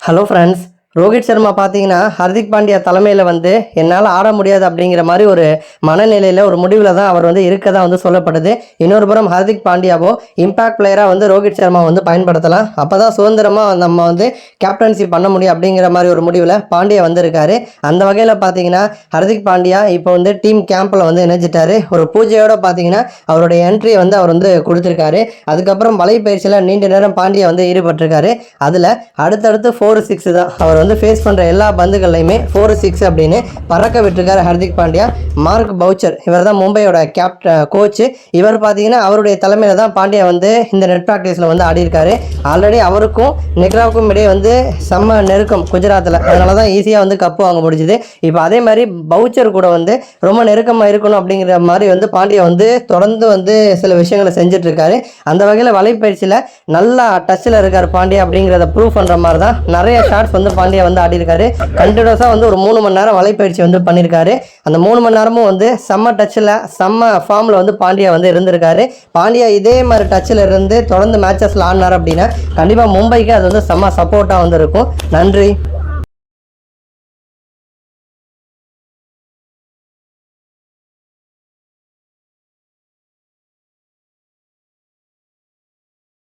Hello friends, Rohit Sharma பார்த்தீங்கன்னா ஹர்திக் பாண்டியா தலைமையில் வந்து என்னால் ஆட முடியாது அப்படிங்கிற மாதிரி ஒரு மனநிலையில் ஒரு முடிவில் தான் அவர் வந்து இருக்கதான் வந்து சொல்லப்படுது. இன்னொரு புறம் ஹர்திக் பாண்டியாவோ இம்பாக்ட் பிளேயராக வந்து ரோஹித் சர்மா வந்து பயன்படுத்தலாம், அப்போ தான் சுதந்திரமாக நம்ம வந்து கேப்டன்சி பண்ண முடியும் அப்படிங்கிற மாதிரி ஒரு முடிவில் பாண்டியா வந்திருக்காரு. அந்த வகையில் பார்த்தீங்கன்னா ஹர்திக் பாண்டியா இப்போ வந்து டீம் கேம்பில் வந்து இணைஞ்சிட்டாரு. ஒரு பூஜையோட பார்த்தீங்கன்னா அவருடைய என்ட்ரியை வந்து அவர் வந்து கொடுத்துருக்காரு. அதுக்கப்புறம் வலைப்பயிற்சியில் நீண்ட நேரம் பாண்டியா வந்து ஈடுபட்டிருக்காரு. அதில் அடுத்தடுத்து 4-6 தான் அவர் வந்து ஃபேஸ் பண்ணுற எல்லா பந்துகள்லையுமே 4-6 அப்படின்னு பறக்க விட்டுருக்காரு ஹர்திக் பாண்டியா. மார்க் பவுச்சர் இவர் தான் மும்பையோட கோச்சு. இவர் பார்த்தீங்கன்னா அவருடைய தலைமையில் தான் பாண்டியா வந்து இந்த நெட் ப்ராக்டிஸில் வந்து ஆடியிருக்காரு. ஆல்ரெடி அவருக்கும் நெக்ராவுக்கும் இடையே வந்து செம்ம நெருக்கம் குஜராத்தில், அதனால தான் ஈஸியாக வந்து கப்பு வாங்க முடிஞ்சுது. இப்போ அதே மாதிரி பவுச்சர் கூட வந்து ரொம்ப நெருக்கமாக இருக்கணும் அப்படிங்கிற மாதிரி வந்து பாண்டியா வந்து தொடர்ந்து வந்து சில விஷயங்களை செஞ்சிட்ருக்காரு. அந்த வகையில் வலைப்பயிற்சியில் நல்லா டச்சில் இருக்கார் பாண்டியா அப்படிங்கிறத ப்ரூவ் பண்ணுற மாதிரி தான் நிறைய ஷாட்ஸ் வந்து பாண்டியா வந்து ஆடிருக்காரு. கண்டினியூஸாக வந்து ஒரு 3 மணி நேரம் வலைப்பயிற்சி வந்து பண்ணியிருக்காரு. அந்த 3 மணி நேரமும் வந்து செம்ம டச்சில் செம்ம ஃபார்மில் வந்து பாண்டியா வந்து இருந்திருக்காரு. பாண்டியா இதே மாதிரி டச்சில் இருந்து தொடர்ந்து மேட்சஸில் ஆடினார் அப்படின்னா கண்டிப்பாக மும்பைக்கு அது வந்து செம்ம சப்போர்ட்டாக வந்து இருக்கும். நன்றி.